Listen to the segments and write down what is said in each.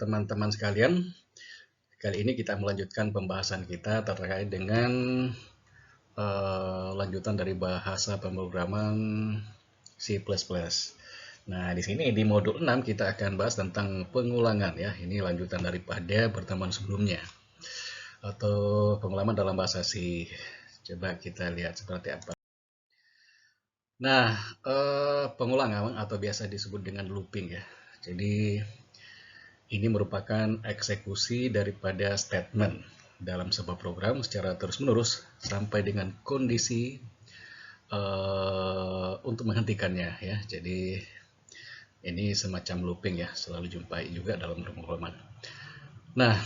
teman-teman sekalian. Kali ini kita melanjutkan pembahasan kita terkait dengan lanjutan dari bahasa pemrograman C++. Nah, di sini di modul 6 kita akan bahas tentang pengulangan ya. Ini lanjutan daripada pertemuan sebelumnya atau pengulangan dalam bahasa C. Coba kita lihat seperti apa. Nah, pengulangan atau biasa disebut dengan looping ya. Jadi ini merupakan eksekusi daripada statement dalam sebuah program secara terus-menerus sampai dengan kondisi untuk menghentikannya ya. Jadi ini semacam looping ya, selalu jumpai juga dalam pemrograman. Nah,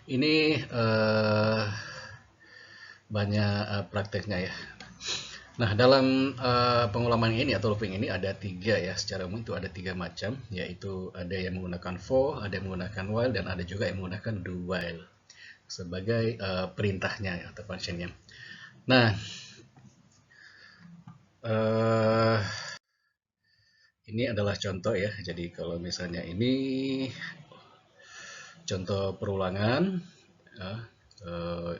ini banyak prakteknya ya. Nah, dalam pengulangan ini atau looping ini ada tiga ya, secara umum itu ada tiga macam, yaitu ada yang menggunakan for, ada yang menggunakan while, dan ada juga yang menggunakan do while sebagai perintahnya atau functionnya. Nah, ini adalah contoh ya. Jadi kalau misalnya ini contoh perulangan,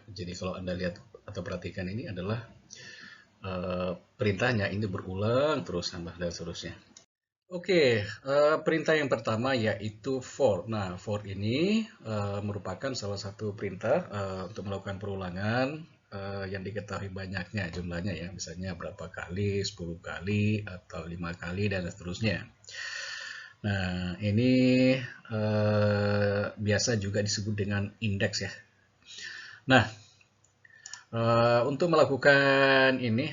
jadi kalau Anda lihat atau perhatikan ini adalah perintahnya ini berulang terus tambah dan seterusnya. Oke, perintah yang pertama yaitu for. Nah, for ini merupakan salah satu perintah untuk melakukan perulangan yang diketahui banyaknya jumlahnya ya, misalnya berapa kali, 10 kali, atau 5 kali, dan seterusnya. Nah, ini biasa juga disebut dengan indeks ya. Nah, untuk melakukan ini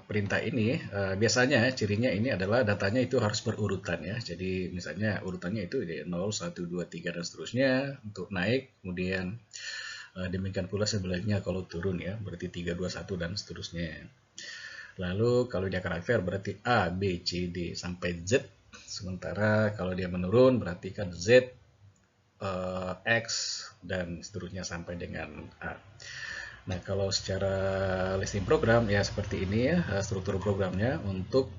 perintah ini biasanya cirinya ini adalah datanya itu harus berurutan ya. Jadi misalnya urutannya itu 0, 1, 2, 3 dan seterusnya untuk naik, kemudian demikian pula sebaliknya kalau turun ya, berarti 3, 2, 1 dan seterusnya. Lalu kalau dia karakter berarti A, B, C, D sampai Z. Sementara kalau dia menurun berarti kan Z, X dan seterusnya sampai dengan A. Nah, kalau secara listing program ya seperti ini ya struktur programnya untuk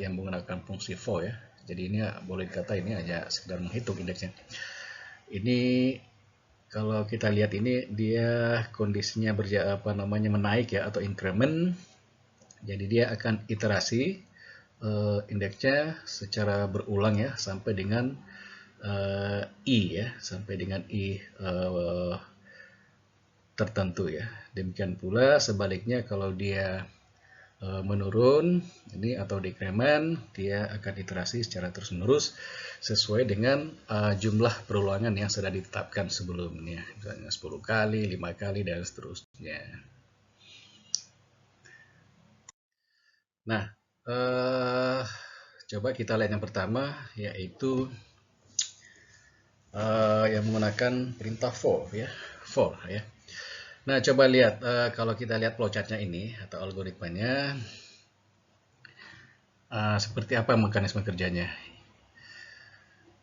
yang menggunakan fungsi for ya. Jadi ini boleh dikata ini hanya sekedar menghitung indeksnya. Ini kalau kita lihat ini dia kondisinya menaik ya atau increment. Jadi dia akan iterasi indeksnya secara berulang ya sampai dengan I ya, sampai dengan I tertentu ya. Demikian pula sebaliknya kalau dia menurun ini atau decrement, dia akan iterasi secara terus-menerus sesuai dengan jumlah perulangan yang sudah ditetapkan sebelumnya, misalnya 10 kali, 5 kali, dan seterusnya. Nah, coba kita lihat yang pertama, yaitu yang menggunakan perintah for ya, for ya. Nah, coba lihat kalau kita lihat flowchartnya ini atau algoritmanya seperti apa mekanisme kerjanya.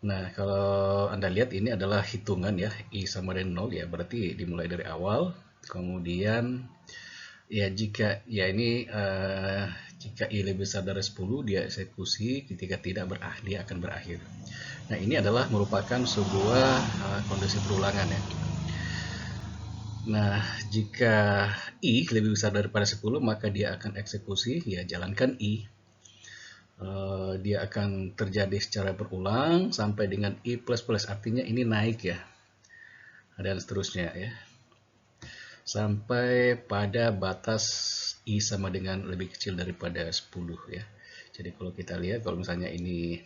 Nah, kalau Anda lihat ini adalah hitungan ya, I sama dengan 0 ya, berarti dimulai dari awal. Kemudian ya jika ya ini jika I lebih besar dari 10 dia eksekusi, ketika tidak dia akan berakhir. Nah, ini adalah merupakan sebuah kondisi perulangan ya. Nah, jika I lebih besar daripada 10 maka dia akan eksekusi, ya jalankan I. Dia akan terjadi secara berulang sampai dengan I++, artinya ini naik ya. Dan seterusnya ya. Sampai pada batas I sama dengan lebih kecil daripada 10 ya. Jadi kalau kita lihat kalau misalnya ini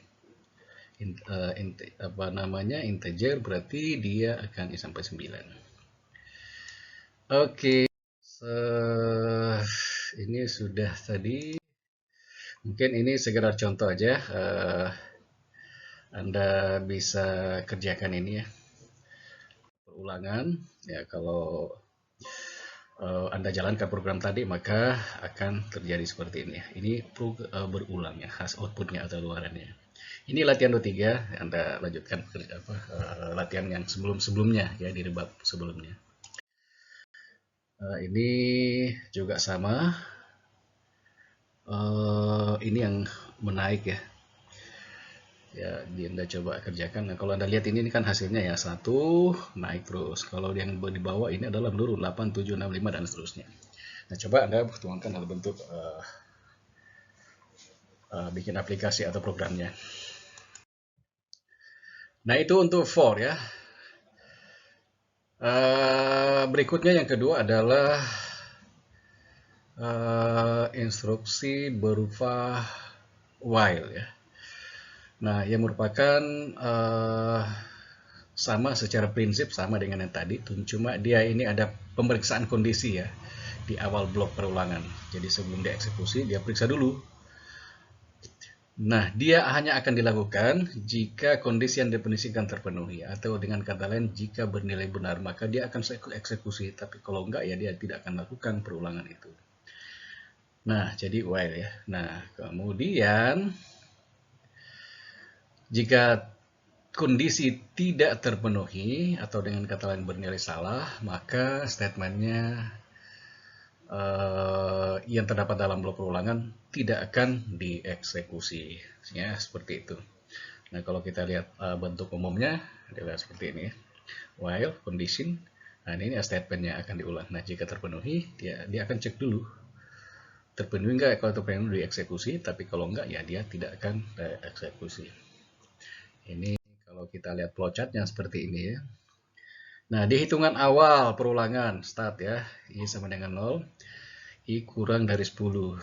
integer berarti dia akan I sampai 9. Oke, ini sudah tadi. Mungkin ini sekedar contoh aja. Anda bisa kerjakan ini ya. Perulangan. Ya, kalau Anda jalankan program tadi, maka akan terjadi seperti ini. Ini berulang ya, khas outputnya atau luarannya. Ini latihan 23, Anda lanjutkan latihan yang sebelum-sebelumnya ya, di bab sebelumnya. Ini juga sama. Ini yang menaik ya. Ya, Anda coba kerjakan. Nah, kalau Anda lihat ini kan hasilnya ya 1 naik terus. Kalau yang di bawah ini adalah menurun 8, 7, 6, 5 dan seterusnya. Nah, coba Anda tuangkan dalam bentuk bikin aplikasi atau programnya. Nah, itu untuk for ya. Berikutnya yang kedua adalah instruksi berupa while ya. Nah, yang merupakan sama secara prinsip sama dengan yang tadi, cuma dia ini ada pemeriksaan kondisi ya di awal blok perulangan. Jadi sebelum dieksekusi dia periksa dulu. Nah, dia hanya akan dilakukan jika kondisi yang didefinisikan terpenuhi, atau dengan kata lain jika bernilai benar maka dia akan eksekusi, tapi kalau enggak ya dia tidak akan lakukan perulangan itu. Nah, jadi while ya. Nah, kemudian jika kondisi tidak terpenuhi atau dengan kata lain bernilai salah, maka statementnya yang terdapat dalam blok perulangan tidak akan dieksekusi. Ya, seperti itu. Nah, kalau kita lihat bentuk umumnya adalah seperti ini. While condition, nah ini statementnya akan diulang. Nah, jika terpenuhi, dia akan cek dulu. Terpenuhi enggak? Kalau terpenuhi dieksekusi, tapi kalau enggak ya dia tidak akan dieksekusi. Ini kalau kita lihat flowchartnya seperti ini ya. Nah, di hitungan awal perulangan start ya, I sama dengan 0, I kurang dari 10.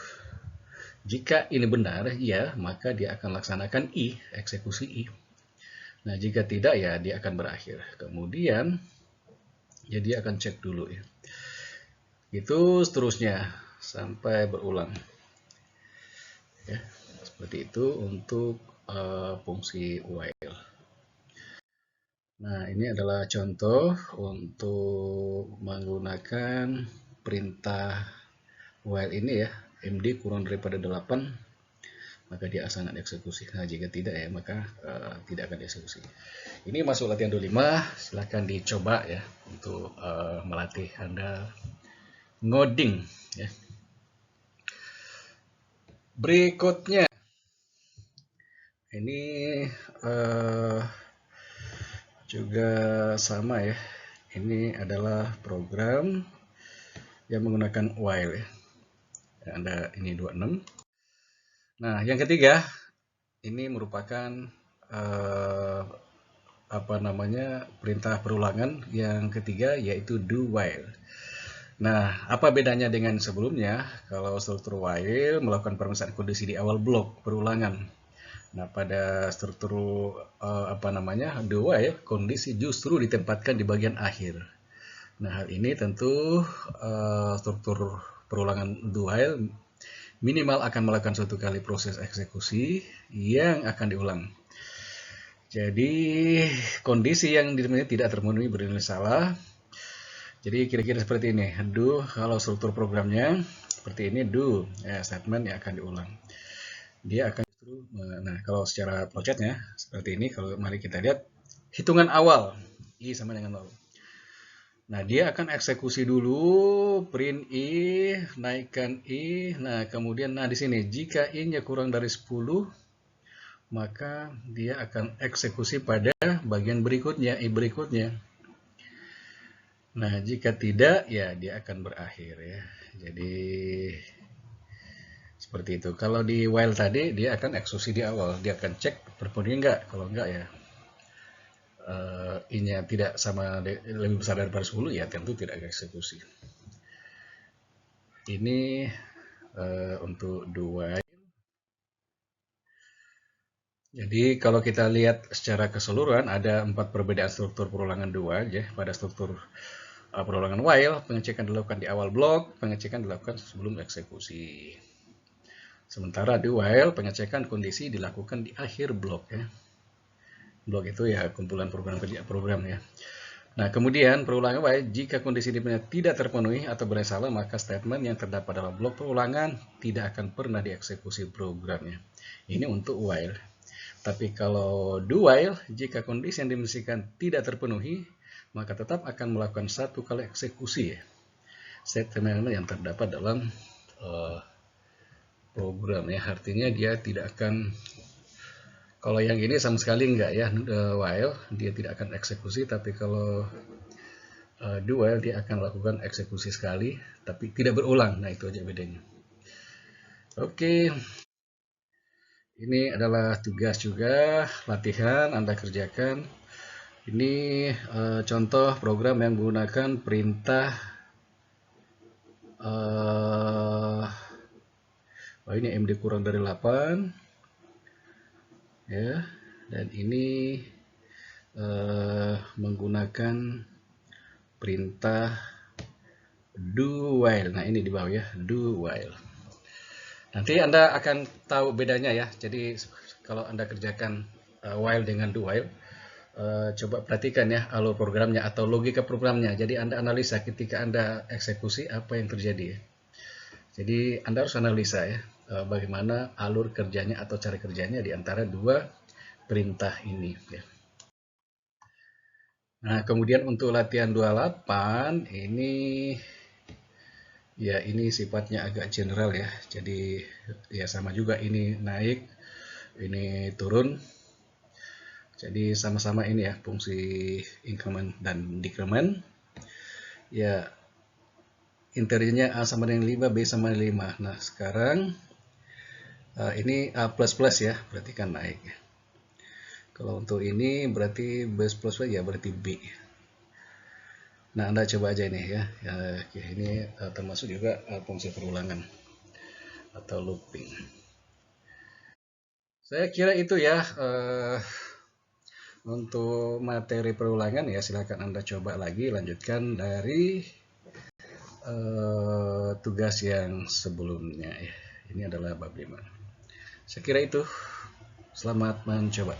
Jika ini benar, ya, maka dia akan laksanakan I, eksekusi I. Nah, jika tidak, ya dia akan berakhir. Kemudian, ya dia akan cek dulu ya. Itu seterusnya, sampai berulang. Ya, seperti itu untuk fungsi while. Nah, ini adalah contoh untuk menggunakan perintah while ini ya, MD kurang daripada 8, maka dia akan eksekusi. Nah, jika tidak ya, maka tidak akan dieksekusi. Ini masuk latihan 25, silahkan dicoba ya untuk melatih Anda ngoding ya. Berikutnya, ini juga sama ya. Ini adalah program yang menggunakan while ya. Anda ini 26. Nah, yang ketiga ini merupakan perintah perulangan yang ketiga, yaitu do while. Nah, apa bedanya dengan sebelumnya? Kalau struktur while melakukan pemeriksaan kondisi di awal blok perulangan. Nah, pada struktur do while, kondisi justru ditempatkan di bagian akhir. Nah, hal ini tentu struktur perulangan do while minimal akan melakukan suatu kali proses eksekusi yang akan diulang. Jadi, kondisi yang tidak terpenuhi bernilai salah. Jadi, kira-kira seperti ini. Do, kalau struktur programnya seperti ini, do, ya, statement yang akan diulang. Dia akan justru, nah kalau secara flowchartnya seperti ini, kalau mari kita lihat hitungan awal I sama dengan 0. Nah, dia akan eksekusi dulu, print I, naikkan I. Nah, kemudian di sini jika I-nya kurang dari 10, maka dia akan eksekusi pada bagian berikutnya, I berikutnya. Nah, jika tidak, ya dia akan berakhir ya. Jadi seperti itu. Kalau di while tadi dia akan eksekusi di awal, dia akan cek terpenuhi enggak. Kalau enggak ya I-nya tidak sama lebih besar daripada 10 ya tentu tidak eksekusi. Ini untuk do while. Jadi kalau kita lihat secara keseluruhan ada 4 perbedaan struktur perulangan do while ya. Pada struktur perulangan while, pengecekan dilakukan di awal blok, pengecekan dilakukan sebelum eksekusi. Sementara di while, pengecekan kondisi dilakukan di akhir blok ya. Blok itu ya kumpulan program ya. Nah, kemudian perulangan while, jika kondisi tidak terpenuhi atau bersalah, maka statement yang terdapat dalam blok perulangan tidak akan pernah dieksekusi programnya. Ini untuk while. Tapi kalau do while, jika kondisi yang dimisikan tidak terpenuhi, maka tetap akan melakukan satu kali eksekusi ya. Statement yang terdapat dalam program ya, artinya dia tidak akan Kalau yang ini sama sekali enggak ya, while dia tidak akan eksekusi, tapi kalau do while dia akan lakukan eksekusi sekali, tapi tidak berulang. Nah itu aja bedanya. Oke, ini adalah tugas juga, latihan Anda kerjakan. Ini contoh program yang menggunakan perintah. Ini MD kurang dari 8. Ya, dan ini menggunakan perintah do while. Nah ini di bawah ya, do while. Nanti Anda akan tahu bedanya ya. Jadi kalau Anda kerjakan while dengan do while, coba perhatikan ya alur programnya atau logika programnya. Jadi Anda analisa ketika Anda eksekusi apa yang terjadi ya. Jadi Anda harus analisa ya, bagaimana alur kerjanya atau cara kerjanya di antara dua perintah ini ya. Nah, kemudian untuk latihan 28 ini ya ini sifatnya agak general ya. Jadi ya sama juga, ini naik, ini turun. Jadi sama-sama ini ya fungsi increment dan decrement. Ya interiornya A sama dengan 5, B sama dengan 5. Nah, sekarang ini A plus plus ya, berarti kan naik. Kalau untuk ini berarti B plus ya berarti B. Nah, Anda coba aja ini ya. Ini termasuk juga fungsi perulangan atau looping. Saya kira itu ya untuk materi perulangan ya. Silakan Anda coba lagi, lanjutkan dari tugas yang sebelumnya ya. Ini adalah bab 5. Saya kira itu. Selamat mencoba.